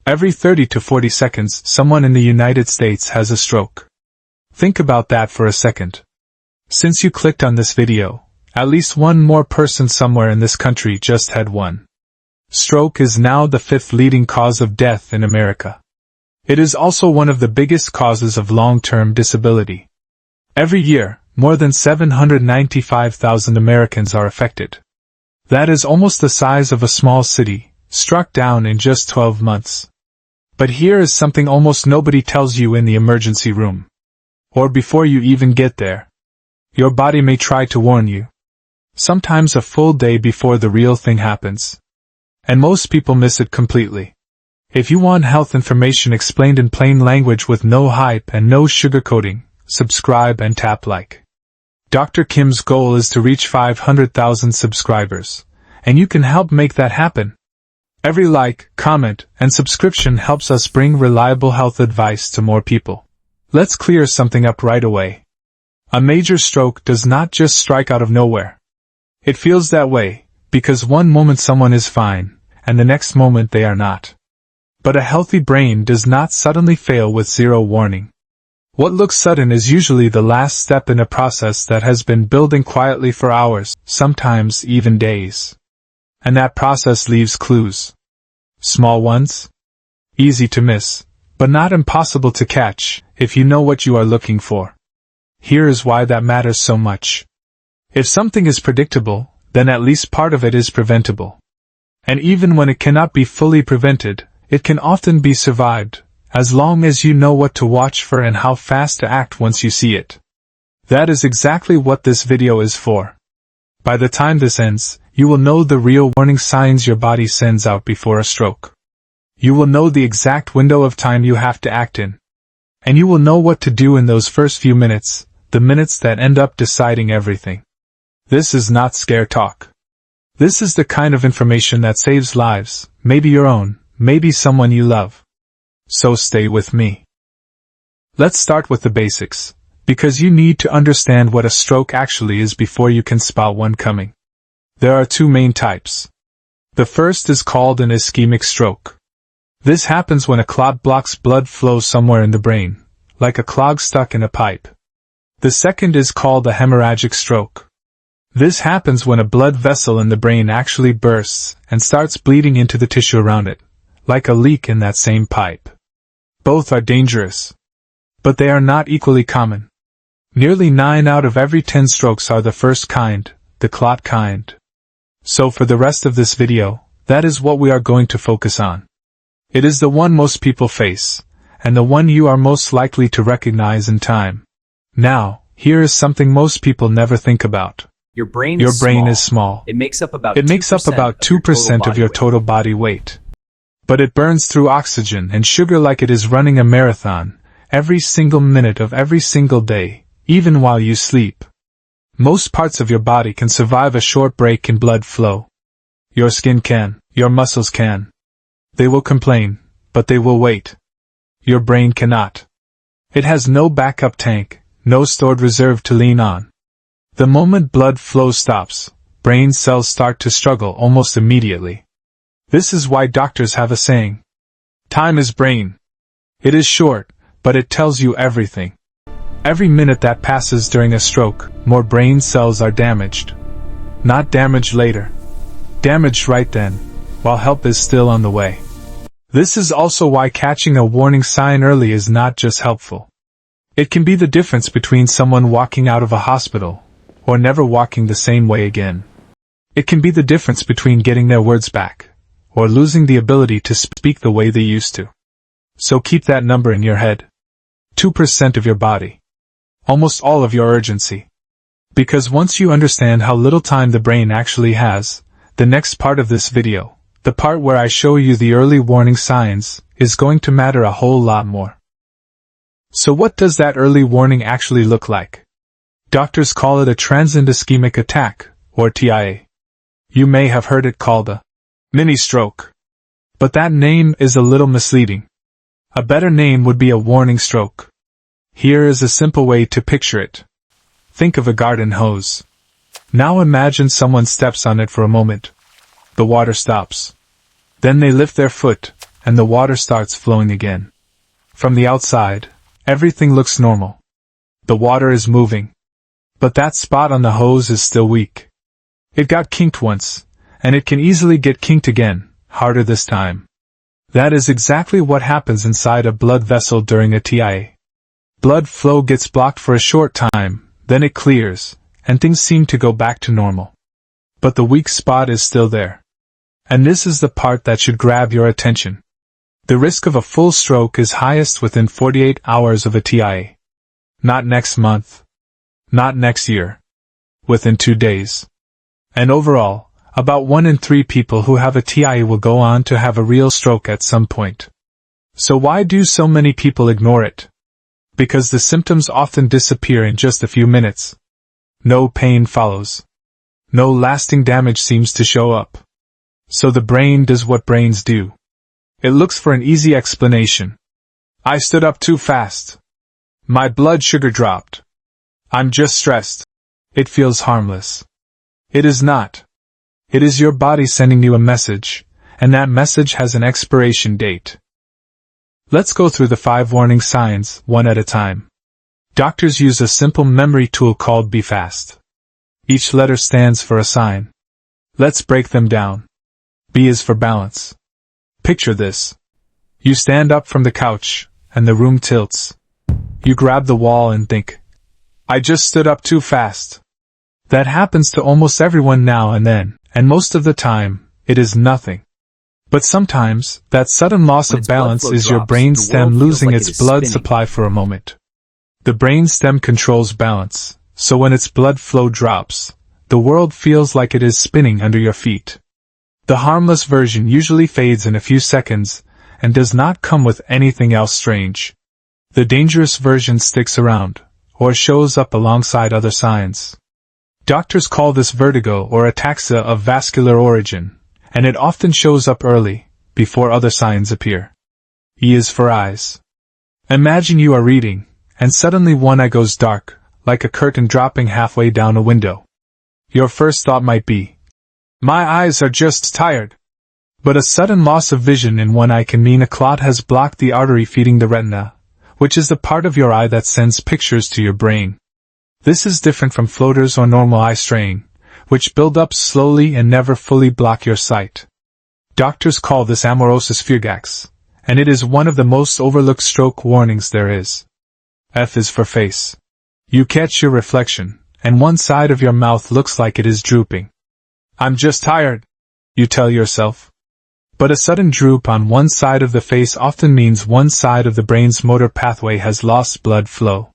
Every 30 to 40 seconds, someone in the United States has a stroke. Think about that for a second. Since you clicked on this video, at least one more person somewhere in this country just had one. Stroke is now the 5th leading cause of death in America. It is also one of the biggest causes of long-term disability. Every year, more than 795,000 Americans are affected. That is almost the size of a small city, struck down in just 12 months. But here is something almost nobody tells you in the emergency room. Or before you even get there. Your body may try to warn you. Sometimes a full day before the real thing happens. And most people miss it completely. If you want health information explained in plain language with no hype and no sugarcoating, subscribe and tap like. Dr. Kim's goal is to reach 500,000 subscribers, and you can help make that happen. Every like, comment, and subscription helps us bring reliable health advice to more people. Let's clear something up right away. A major stroke does not just strike out of nowhere. It feels that way, because one moment someone is fine, and the next moment they are not. But a healthy brain does not suddenly fail with zero warning. What looks sudden is usually the last step in a process that has been building quietly for hours, sometimes even days. And that process leaves clues. Small ones? Easy to miss, but not impossible to catch, if you know what you are looking for. Here is why that matters so much. If something is predictable, then at least part of it is preventable. And even when it cannot be fully prevented, it can often be survived, as long as you know what to watch for and how fast to act once you see it. That is exactly what this video is for. By the time this ends, you will know the real warning signs your body sends out before a stroke. You will know the exact window of time you have to act in. And you will know what to do in those first few minutes, the minutes that end up deciding everything. This is not scare talk. This is the kind of information that saves lives, maybe your own, maybe someone you love. So stay with me. Let's start with the basics, because you need to understand what a stroke actually is before you can spot one coming. There are two main types. The first is called an ischemic stroke. This happens when a clot blocks blood flow somewhere in the brain, like a clog stuck in a pipe. The second is called a hemorrhagic stroke. This happens when a blood vessel in the brain actually bursts and starts bleeding into the tissue around it, like a leak in that same pipe. Both are dangerous. But they are not equally common. Nearly 9 out of every 10 strokes are the first kind, the clot kind. So for the rest of this video, that is what we are going to focus on. It is the one most people face, and the one you are most likely to recognize in time. Now, here is something most people never think about. Your brain is small. It makes up about 2% of your total body weight. But it burns through oxygen and sugar like it is running a marathon, every single minute of every single day, even while you sleep. Most parts of your body can survive a short break in blood flow. Your skin can, your muscles can. They will complain, but they will wait. Your brain cannot. It has no backup tank, no stored reserve to lean on. The moment blood flow stops, brain cells start to struggle almost immediately. This is why doctors have a saying. Time is brain. It is short, but it tells you everything. Every minute that passes during a stroke, more brain cells are damaged. Not damaged later. Damaged right then, while help is still on the way. This is also why catching a warning sign early is not just helpful. It can be the difference between someone walking out of a hospital, or never walking the same way again. It can be the difference between getting their words back, or losing the ability to speak the way they used to. So keep that number in your head. 2% of your body. Almost all of your urgency. Because once you understand how little time the brain actually has, the next part of this video, the part where I show you the early warning signs, is going to matter a whole lot more. So what does that early warning actually look like? Doctors call it a transient ischemic attack, or TIA. You may have heard it called a mini stroke. But that name is a little misleading. A better name would be a warning stroke. Here is a simple way to picture it. Think of a garden hose. Now imagine someone steps on it for a moment. The water stops. Then they lift their foot, and the water starts flowing again. From the outside, everything looks normal. The water is moving. But that spot on the hose is still weak. It got kinked once, and it can easily get kinked again, harder this time. That is exactly what happens inside a blood vessel during a TIA. Blood flow gets blocked for a short time, then it clears, and things seem to go back to normal. But the weak spot is still there. And this is the part that should grab your attention. The risk of a full stroke is highest within 48 hours of a TIA. Not next month. Not next year. Within 2 days. And overall, about 1 in 3 people who have a TIA will go on to have a real stroke at some point. So why do so many people ignore it? Because the symptoms often disappear in just a few minutes. No pain follows. No lasting damage seems to show up. So the brain does what brains do. It looks for an easy explanation. I stood up too fast. My blood sugar dropped. I'm just stressed. It feels harmless. It is not. It is your body sending you a message, and that message has an expiration date. Let's go through the 5 warning signs, one at a time. Doctors use a simple memory tool called Be Fast. Each letter stands for a sign. Let's break them down. B is for balance. Picture this. You stand up from the couch, and the room tilts. You grab the wall and think, I just stood up too fast. That happens to almost everyone now and then, and most of the time, it is nothing. But sometimes, that sudden loss of balance is your brain stem losing its blood supply for a moment. The brain stem controls balance, so when its blood flow drops, the world feels like it is spinning under your feet. The harmless version usually fades in a few seconds, and does not come with anything else strange. The dangerous version sticks around, or shows up alongside other signs. Doctors call this vertigo or ataxia of vascular origin, and it often shows up early, before other signs appear. E is for eyes. Imagine you are reading, and suddenly one eye goes dark, like a curtain dropping halfway down a window. Your first thought might be, my eyes are just tired. But a sudden loss of vision in one eye can mean a clot has blocked the artery feeding the retina, which is the part of your eye that sends pictures to your brain. This is different from floaters or normal eye strain, which build up slowly and never fully block your sight. Doctors call this amaurosis fugax, and it is one of the most overlooked stroke warnings there is. F is for face. You catch your reflection, and one side of your mouth looks like it is drooping. I'm just tired, you tell yourself. But a sudden droop on one side of the face often means one side of the brain's motor pathway has lost blood flow.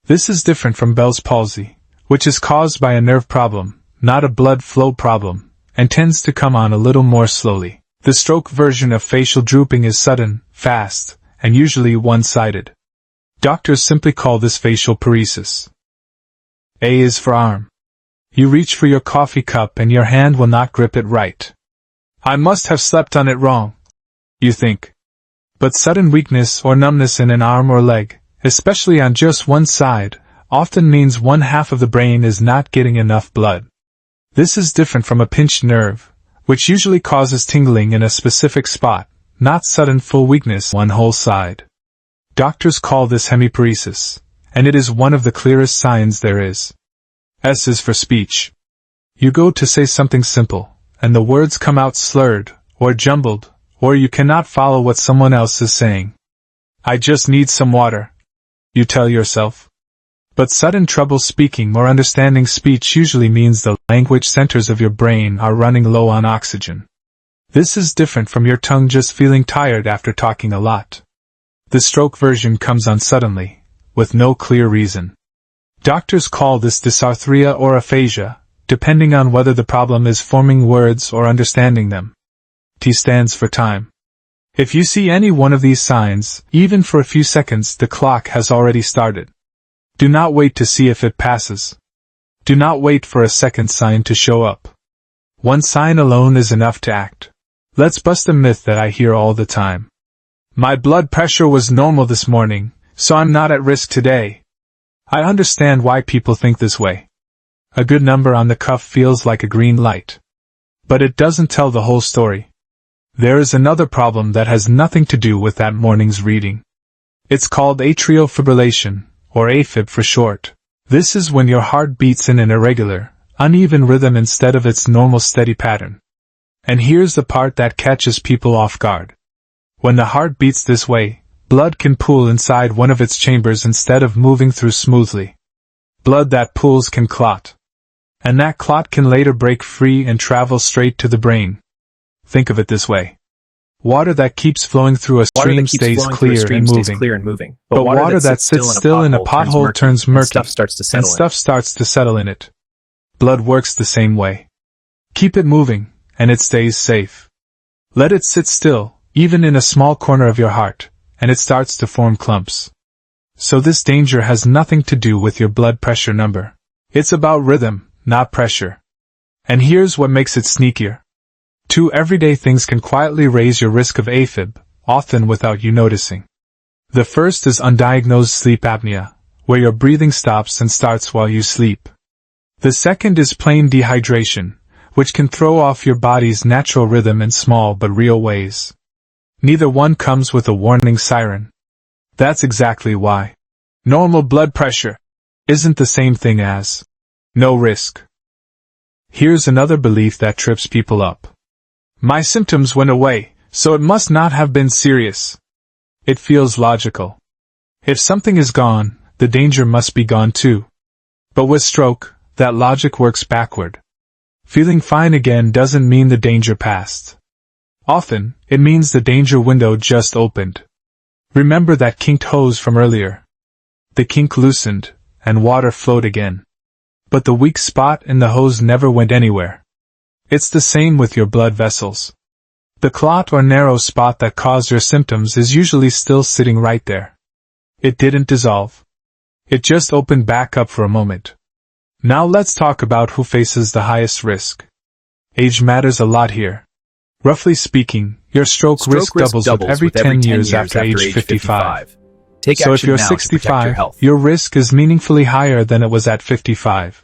This is different from Bell's palsy, which is caused by a nerve problem, not a blood flow problem, and tends to come on a little more slowly. The stroke version of facial drooping is sudden, fast, and usually one-sided. Doctors simply call this facial paresis. A is for arm. You reach for your coffee cup and your hand will not grip it right. I must have slept on it wrong, you think. But sudden weakness or numbness in an arm or leg, especially on just one side, often means one half of the brain is not getting enough blood. This is different from a pinched nerve, which usually causes tingling in a specific spot, not sudden full weakness one whole side. Doctors call this hemiparesis, and it is one of the clearest signs there is. S is for speech. You go to say something simple, and the words come out slurred, or jumbled, or you cannot follow what someone else is saying. I just need some water, you tell yourself. But sudden trouble speaking or understanding speech usually means the language centers of your brain are running low on oxygen. This is different from your tongue just feeling tired after talking a lot. The stroke version comes on suddenly, with no clear reason. Doctors call this dysarthria or aphasia, depending on whether the problem is forming words or understanding them. T stands for time. If you see any one of these signs, even for a few seconds, the clock has already started. Do not wait to see if it passes. Do not wait for a second sign to show up. One sign alone is enough to act. Let's bust a myth that I hear all the time. My blood pressure was normal this morning, so I'm not at risk today. I understand why people think this way. A good number on the cuff feels like a green light. But it doesn't tell the whole story. There is another problem that has nothing to do with that morning's reading. It's called atrial fibrillation, or AFib for short. This is when your heart beats in an irregular, uneven rhythm instead of its normal steady pattern. And here's the part that catches people off guard. When the heart beats this way, blood can pool inside one of its chambers instead of moving through smoothly. Blood that pools can clot. And that clot can later break free and travel straight to the brain. Think of it this way. Water that keeps flowing through a stream stays clear and moving. But water that sits still in a pothole turns murky, and stuff starts to settle in it. Blood works the same way. Keep it moving, and it stays safe. Let it sit still, even in a small corner of your heart, and it starts to form clumps. So this danger has nothing to do with your blood pressure number. It's about rhythm, not pressure. And here's what makes it sneakier. 2 everyday things can quietly raise your risk of AFib, often without you noticing. The first is undiagnosed sleep apnea, where your breathing stops and starts while you sleep. The second is plain dehydration, which can throw off your body's natural rhythm in small but real ways. Neither one comes with a warning siren. That's exactly why normal blood pressure isn't the same thing as no risk. Here's another belief that trips people up. My symptoms went away, so it must not have been serious. It feels logical. If something is gone, the danger must be gone too. But with stroke, that logic works backward. Feeling fine again doesn't mean the danger passed. Often, it means the danger window just opened. Remember that kinked hose from earlier. The kink loosened, and water flowed again. But the weak spot in the hose never went anywhere. It's the same with your blood vessels. The clot or narrow spot that caused your symptoms is usually still sitting right there. It didn't dissolve. It just opened back up for a moment. Now let's talk about who faces the highest risk. Age matters a lot here. Roughly speaking, your stroke risk doubles with every 10 years after age 55. So if you're 65, your risk is meaningfully higher than it was at 55.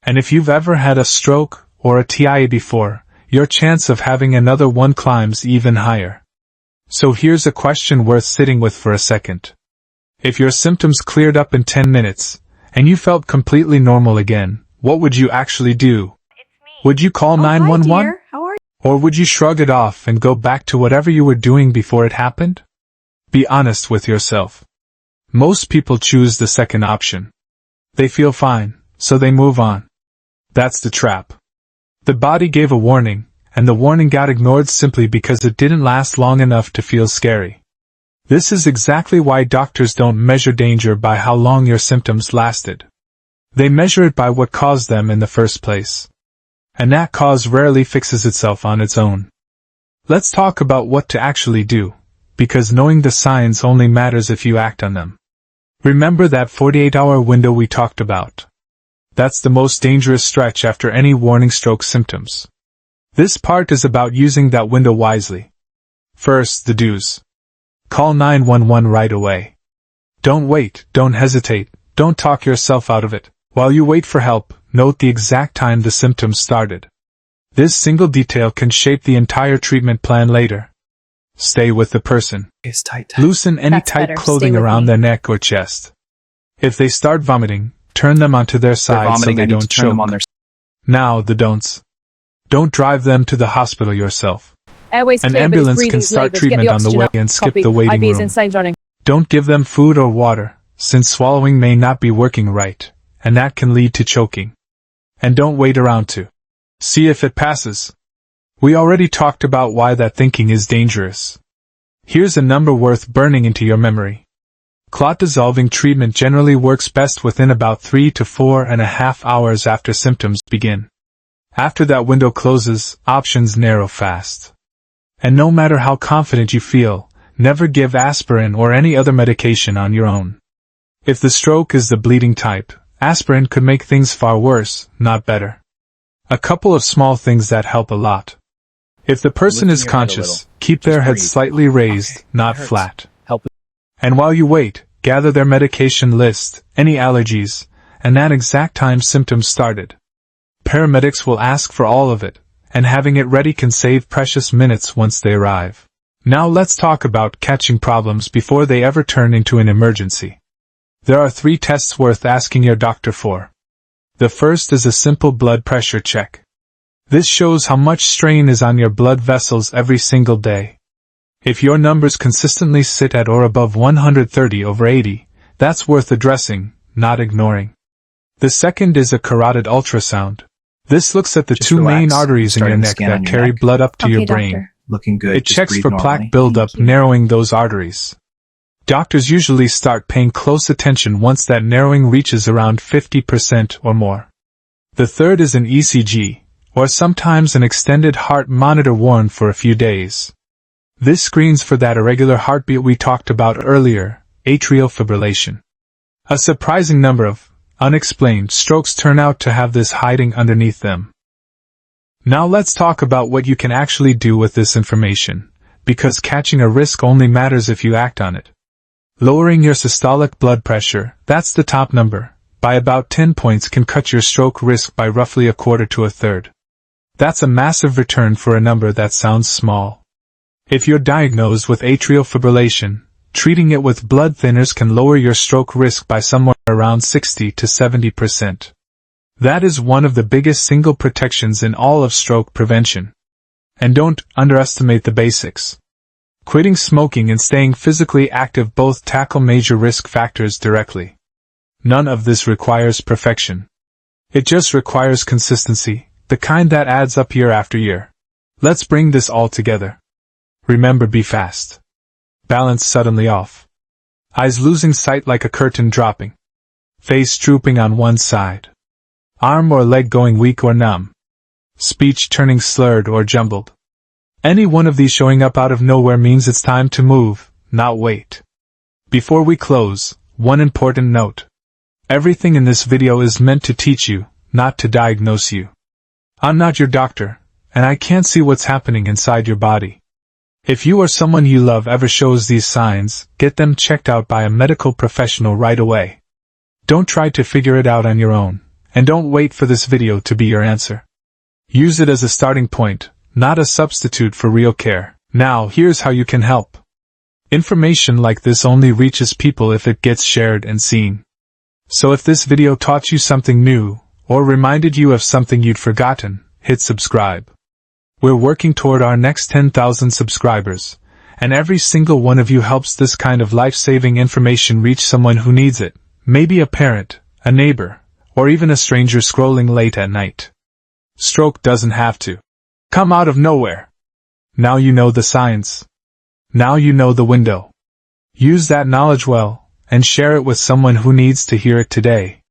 And if you've ever had a stroke or a TIA before, your chance of having another one climbs even higher. So here's a question worth sitting with for a second. If your symptoms cleared up in 10 minutes, and you felt completely normal again, what would you actually do? Would you call 911? Hi dear. How are you? Or would you shrug it off and go back to whatever you were doing before it happened? Be honest with yourself. Most people choose the second option. They feel fine, so they move on. That's the trap. The body gave a warning, and the warning got ignored simply because it didn't last long enough to feel scary. This is exactly why doctors don't measure danger by how long your symptoms lasted. They measure it by what caused them in the first place. And that cause rarely fixes itself on its own. Let's talk about what to actually do, because knowing the signs only matters if you act on them. Remember that 48-hour window we talked about? That's the most dangerous stretch after any warning stroke symptoms. This part is about using that window wisely. First, the do's. Call 911 right away. Don't wait, don't hesitate, don't talk yourself out of it. While you wait for help, note the exact time the symptoms started. This single detail can shape the entire treatment plan later. Stay with the person. Loosen any tight clothing around their neck or chest. If they start vomiting, turn them onto their side so they don't choke. Now the don'ts. Don't drive them to the hospital yourself. An ambulance can start treatment on the way and skip the waiting room. Don't give them food or water, since swallowing may not be working right, and that can lead to choking. And don't wait around to see if it passes. We already talked about why that thinking is dangerous. Here's a number worth burning into your memory. Clot-dissolving treatment generally works best within about 3 to 4.5 hours after symptoms begin. After that window closes, options narrow fast. And no matter how confident you feel, never give aspirin or any other medication on your own. If the stroke is the bleeding type, aspirin could make things far worse, not better. A couple of small things that help a lot. If the person is conscious, keep their head slightly raised, not flat. And while you wait, gather their medication list, any allergies, and that exact time symptoms started. Paramedics will ask for all of it, and having it ready can save precious minutes once they arrive. Now let's talk about catching problems before they ever turn into an emergency. There are 3 tests worth asking your doctor for. The first is a simple blood pressure check. This shows how much strain is on your blood vessels every single day. If your numbers consistently sit at or above 130/80, that's worth addressing, not ignoring. The second is a carotid ultrasound. This looks at the Just 2 relax. main arteries in your neck Starting to scan that on your carry neck. blood up to Okay, your brain. doctor. Looking good. It Just checks breathe for normally. plaque buildup, Thank you. narrowing those arteries. Doctors usually start paying close attention once that narrowing reaches around 50% or more. The third is an ECG, or sometimes an extended heart monitor worn for a few days. This screens for that irregular heartbeat we talked about earlier, atrial fibrillation. A surprising number of unexplained strokes turn out to have this hiding underneath them. Now let's talk about what you can actually do with this information, because catching a risk only matters if you act on it. Lowering your systolic blood pressure, that's the top number, by about 10 points can cut your stroke risk by roughly a quarter to a third. That's a massive return for a number that sounds small. If you're diagnosed with atrial fibrillation, treating it with blood thinners can lower your stroke risk by somewhere around 60 to 70%. That is one of the biggest single protections in all of stroke prevention. And don't underestimate the basics. Quitting smoking and staying physically active both tackle major risk factors directly. None of this requires perfection. It just requires consistency, the kind that adds up year after year. Let's bring this all together. Remember, be fast. Balance suddenly off. Eyes losing sight like a curtain dropping. Face drooping on one side. Arm or leg going weak or numb. Speech turning slurred or jumbled. Any one of these showing up out of nowhere means it's time to move, not wait. Before we close, one important note. Everything in this video is meant to teach you, not to diagnose you. I'm not your doctor, and I can't see what's happening inside your body. If you or someone you love ever shows these signs, get them checked out by a medical professional right away. Don't try to figure it out on your own, and don't wait for this video to be your answer. Use it as a starting point, not a substitute for real care. Now, here's how you can help. Information like this only reaches people if it gets shared and seen. So if this video taught you something new, or reminded you of something you'd forgotten, hit subscribe. We're working toward our next 10,000 subscribers, and every single one of you helps this kind of life-saving information reach someone who needs it, maybe a parent, a neighbor, or even a stranger scrolling late at night. Stroke doesn't have to come out of nowhere. Now you know the signs. Now you know the window. Use that knowledge well, and share it with someone who needs to hear it today.